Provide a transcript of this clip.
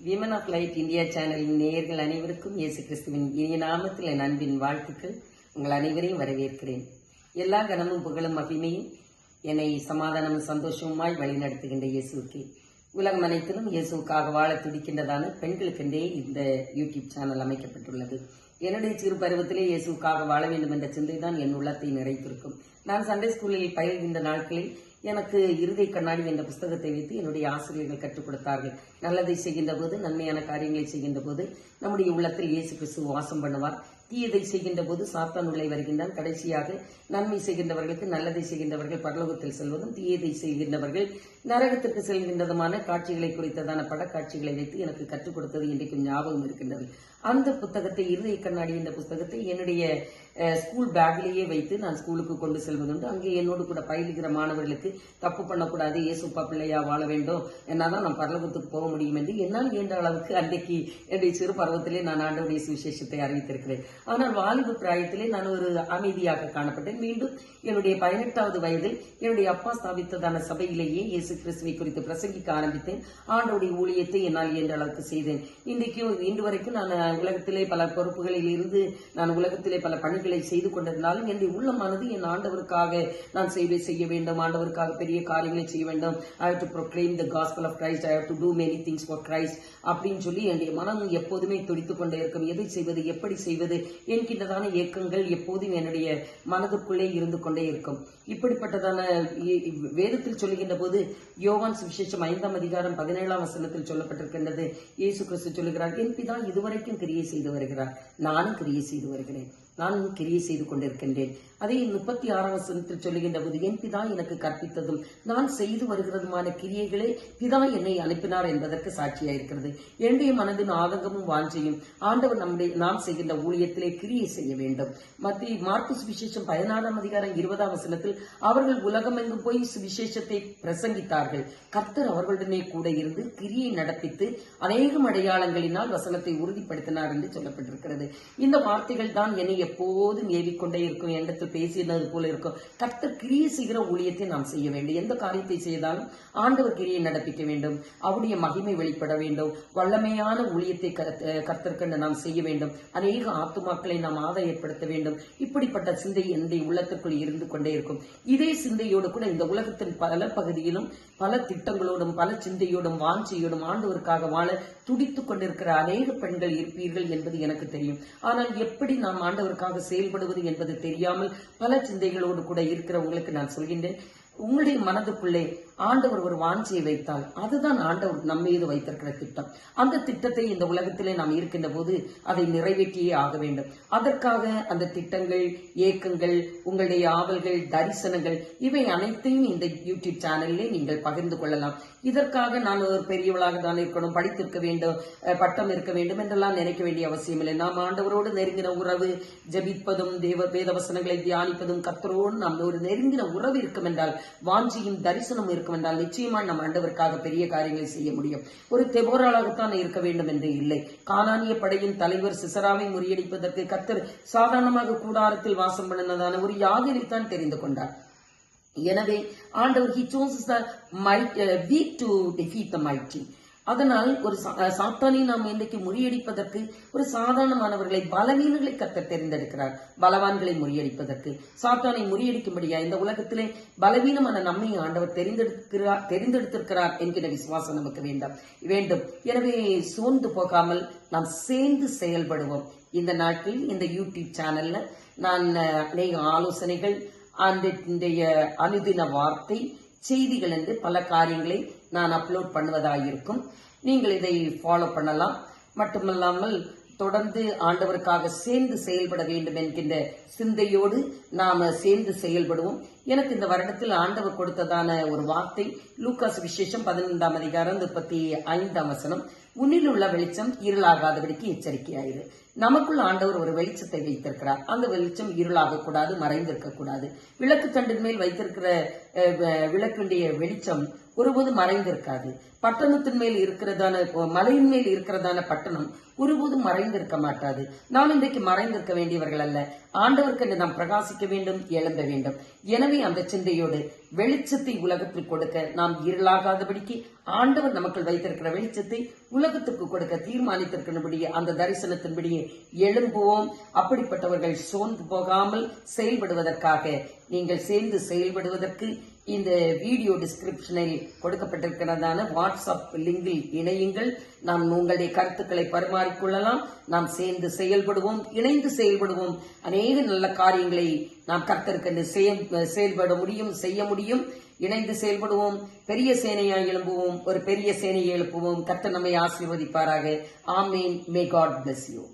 Women of light India சேனலின் நேயர்கள் அனைவருக்கும் இயேசு கிறிஸ்துவின் இனிய நாமத்தில் என் அன்பின் வாழ்த்துக்கள். உங்கள் அனைவரையும் வரவேற்கிறேன். எல்லா கனமும் புகழும் மகிமையும் என்னை சமாதானமும் சந்தோஷமுமாய் வழிநடத்துகின்ற இயேசுக்கே. உலகம் அனைத்திலும் இயேசுக்காக வாழ துடிக்கின்றதான பெண்களுக்கென்றே இந்த யூடியூப் சேனல் அமைக்கப்பட்டுள்ளது. என்னுடைய சிறு பருவத்திலே இயேசுக்காக வாழ வேண்டும் என்ற சிந்தை தான் என் உள்ளத்தை நிறைத்திருக்கும். நான் சண்டே ஸ்கூலில் பயில்கின்ற நாட்களில் எனக்கு இருதை கண்ணாடி என்ற புஸ்தகத்தை வைத்து என்னுடைய ஆசிரியர்கள் கற்றுக் கொடுத்தார்கள். நல்லதை செய்கின்ற போது, நன்மையான காரியங்களை செய்கின்ற போது நம்முடைய உள்ளத்தில் இயேசு கிறிஸ்து வாசம் பண்ணுவார். தீயதை செய்கின்ற போது சாத்தான் உள்ளே வருகின்றான். கடைசியாக நன்மை செய்கின்றவர்களுக்கு, நல்லதை செய்கின்றவர்கள் பரலோகத்தில் செல்வதும், தீயதை செய்கின்றவர்கள் நரகத்திற்கு செல்கின்றதுமான காட்சிகளை குறித்ததான படக்காட்சிகளை வைத்து எனக்கு கற்றுக் கொடுத்தது இன்றைக்கும் ஞாபகம் இருக்கின்றது. அந்த புத்தகத்தை, இருதய கண்ணாடி என்ற புஸ்தகத்தை என்னுடைய ஸ்கூல் பேக்லேயே வைத்து நான் ஸ்கூலுக்கு கொண்டு செல்வதுண்டு. அங்கே என்னோடு கூட பயிலுகிற மாணவர்களுக்கு தப்பு பண்ணக்கூடாது, இயேசுப்பா பிள்ளையா வாழ வேண்டும், என்னாதான் நான் பரலோகத்துக்கு போக முடியும் என்று என்னால் இயன்ற அளவுக்கு அன்றைக்கு என்னுடைய சிறு பருவத்திலே நான் ஆண்டவருடைய சுவிசேஷத்தை அறிவித்திருக்கிறேன். ஆனால் வாலிப பிராயத்திலே நான் ஒரு அமைதியாக காணப்பட்டேன். மீண்டும் என்னுடைய 18வது வயதில் என்னுடைய அப்பா ஸ்தாபித்ததான சபையிலேயே இயேசு கிறிஸ்துவை குறித்து பிரசங்கிக்க ஆரம்பித்தேன். ஆண்டவருடைய ஊழியத்தை என்னால் இயன்ற அளவுக்கு செய்தேன். இன்று வரைக்கும் நான் உலகத்திலே பல பொறுப்புகளில் இருந்து நான் உலகத்திலே பல பணிகளை செய்து கொண்டிருந்தாலும் என்னுடைய உள்ளமானது என் ஆண்டவருக்காக நான் சேவை செய்ய வேண்டும், ஆண்டவருக்காக பெரிய காரியங்களை செய்ய வேண்டும். I have to proclaim the gospel of Christ, I have to do many things for Christ அப்படின்னு சொல்லி என்னுடைய மனம் எப்போதுமே துடித்துக் கொண்டே இருக்கும். எதை செய்வது, எப்படி செய்வது என்கின்றதான இயக்கங்கள் எப்போதும் என்னுடைய மனதுக்குள்ளே இருந்து கொண்டே இருக்கும். இப்படிப்பட்டதான வேதத்தில் சொல்லுகின்ற போது யோவான் சுவிசேஷம் 5ஆம் அதிகாரம் 17ஆம் வசனத்தில் சொல்லப்பட்டிருக்கின்றது. இயேசு கிறிஸ்து சொல்லுகிறார், என் பிதா இதுவரைக்கும் கிரியை செய்து வருகிறார், நானும் கிரியை செய்து வருகிறேன், நானும் கிரியை செய்து கொண்டிருக்கின்றேன். அதை 36ஆம் வசனத்தில் சொல்லுகின்ற போது, என் பிதா எனக்கு கற்பித்ததும் நான் செய்து வருகிறதுமான கிரியைகளே பிதா என்னை அனுப்பினார் என்பதற்கு சாட்சியாயிருக்கிறது. என்னுடைய மனதின் ஆதங்கமும் வாஞ்சையும் ஆண்டவர் நாம் செய்கின்ற ஊழியத்திலே கிரியை செய்ய வேண்டும். மார்க்கு சுவிசேஷம் 16ஆம் அதிகாரம் 20ஆம் வசனத்தில் அவர்கள் உலகமெங்கும் போய் சுவிசேஷத்தை பிரசங்கித்தார்கள், கர்த்தர் அவர்களுடனே கூட இருந்து கிரியை நடப்பித்து அநேகம் அடையாளங்களினால் வசனத்தை உறுதிப்படுத்தினார் என்று சொல்லப்பட்டிருக்கிறது. இந்த வார்த்தைகள் தான் என்னை எப்போதும் ஏவிக்கொண்டே இருக்கும். இடத்தில் பேசினது போல இருக்கும். கர்த்தர் கிரியை செய்கிற ஊழியத்தை நாம் செய்ய வேண்டும். எந்த காரியத்தை செய்தாலும் ஆண்டவர் கிரியை நடப்பிக்க வேண்டும், அவருடைய மகிமை வெளிப்பட வேண்டும். வல்லமையான ஊழியத்தை கர்த்தர்கண்டு நாம் செய்ய வேண்டும். அநேக ஆத்துமாக்களை நாம் ஆதாயப்படுத்த வேண்டும். இப்படிப்பட்ட சிந்தை என்னுடைய உள்ளத்திற்குள் இருந்து கொண்டே இருக்கும். இதே சிந்தையோடு கூட இந்த உலகத்தின் பல பகுதியிலும் பல திட்டங்களோடும் பல சிந்தையோடும் வாஞ்சையோடும் ஆண்டவருக்காக வாழ துடித்துக் கொண்டிருக்கிற அநேக பெண்கள் இருப்பீர்கள் என்பது எனக்கு தெரியும். ஆனால் எப்படி நாம் ஆண்டவருக்காக செயல்படுவது என்பது தெரியாமல் பல சிந்தைகளோடு கூட இருக்கிறவங்களுக்கு நான் சொல்கின்றேன், உங்களுடைய மனதுக்குள்ளே ஆண்டவர் ஒரு வாஞ்சையை வைத்தால் அதுதான் ஆண்டவர் நம்ம மீது வைத்திருக்கிற திட்டம். அந்த திட்டத்தை இந்த உலகத்திலே நாம் இருக்கின்ற போது அதை நிறைவேற்றியே ஆக வேண்டும். அதற்காக அந்த திட்டங்கள், ஏக்கங்கள், உங்களுடைய ஆவல்கள், தரிசனங்கள் இவை அனைத்தையும் இந்த யூடியூப் சேனலிலே நீங்கள் பகிர்ந்து கொள்ளலாம். இதற்காக நான் ஒரு பெரியவளாக தான் இருக்கணும், படித்திருக்க வேண்டும், பட்டம் இருக்க வேண்டும் என்றெல்லாம் நினைக்க வேண்டிய அவசியம் இல்லை. நாம் ஆண்டவரோடு நெருங்கின உறவு, ஜபிப்பதும் வேத வசனங்களை தியானிப்பதும், கர்த்தரோடு நாம் ஒரு நெருங்கின உறவு இருக்கும் என்றால், வாஞ்சியும் தரிசனம் இருக்கும் என்றால் நிச்சயமா நம் ஆண்டவருக்காக பெரிய காரியங்களை செய்ய முடியும். ஒரு தெபோராளாகத்தான் இருக்க வேண்டும் என்று இல்லை. கானானிய படையின் தலைவர் சிசராவை முறியடிப்பதற்கு கர்த்தர் சாதாரணமாக கூடாரத்தில் வாசம் பண்ணினதான ஒரு யாதிரைத்தான் தெரிந்து கொண்டார். எனவே ஆண்டவர் he chose the weak to defeat the mighty. அதனால் ஒரு சாத்தானை நாம் இன்றைக்கு முறியடிப்பதற்கு ஒரு சாதாரணமானவர்களை, பலவீனங்களை கர்த்தர் தெரிந்தெடுக்கிறார். பலவான்களை முறியடிப்பதற்கு, சாத்தானை முறியடிக்கும்படியா இந்த உலகத்திலே பலவீனமான நம்மை ஆண்டவர் தெரிந்தெடுத்திருக்கிறார் என்கிற விசுவாசம் நமக்கு வேண்டும். எனவே சோர்ந்து போகாமல் நாம் சேர்ந்து செயல்படுவோம். இந்த நாட்களில் இந்த யூடியூப் சேனல்ல நான் அநேக ஆலோசனைகள், அனுதின வார்த்தை, செய்திகள் என்று பல காரியங்களை நான் அப்லோட் பண்ணுவதாயிருக்கும். நீங்கள் இதை ஃபாலோ பண்ணலாம். மட்டுமல்லாமல் தொடர்ந்து ஆண்டவருக்காக சேர்ந்து செயல்பட வேண்டும் என்கின்ற சிந்தையோடு நாம சேர்ந்து செயல்படுவோம். எனக்கு இந்த வருடத்தில் ஆண்டவர் கொடுத்ததான ஒரு வார்த்தை லூக்கா சுவிசேஷம் 15ஆம் அதிகாரம் 35ஆம் வசனம், உன்னில் உள்ள வெளிச்சம் இருளாகாதபடிக்கு எச்சரிக்கையாயிரு. நமக்குள் ஆண்டவர் ஒரு வெளிச்சத்தை வைத்திருக்கிறார். அந்த வெளிச்சம் இருளாக கூடாது, மறைந்திருக்க கூடாது. விளக்கு தண்டின் மேல் வைத்திருக்கிற விளக்குடைய வெளிச்சம் ஒருபோது மறைந்திருக்காது. பட்டணத்தின் மேல் இருக்கிறதான மலையின் மேல் இருக்கிறதான பட்டணம் ஒருபோதும் மறைந்திருக்க மாட்டாது. நாம் இன்றைக்கு மறைந்திருக்க வேண்டியவர்கள் அல்ல. ஆண்டவருக்கு நாம் பிரகாசிக்க வேண்டும், எழும்ப வேண்டும். எனவே அந்த சிந்தையோடு வெளிச்சத்தை உலகத்தில் கொடுக்க நாம் இருளாகாதபடிக்கு ஆண்டவர் நமக்குள் வைத்திருக்கிற வெளிச்சத்தை உலகத்துக்கு கொடுக்க தீர்மானித்திருக்கிறபடியே அந்த தரிசனத்தின்படியே எழும்புவோம். அப்படிப்பட்டவர்கள் சோர்ந்து போகாமல் செயல்படுவதற்காக நீங்கள் சேர்ந்து செயல்படுவதற்கு இந்த வீடியோ டிஸ்கிரிப்ஷனில் கொடுக்கப்பட்டிருக்கிறதான வாட்ஸ்அப் லிங்கில் இணையுங்கள். நாம் உங்களுடைய கருத்துக்களை பரிமாறிக்கொள்ளலாம். நாம் சேர்ந்து செயல்படுவோம், இணைந்து செயல்படுவோம். அநேக நல்ல காரியங்களை நாம் கர்த்தருக்கு செயல்பட முடியும், செய்ய முடியும். இணைந்து செயல்படுவோம், பெரிய சேனையாய் எழும்புவோம், ஒரு பெரிய சேனையை எழுப்புவோம். கர்த்தர் நம்மை ஆசீர்வதிப்பாராக. ஆமேன். May God bless you.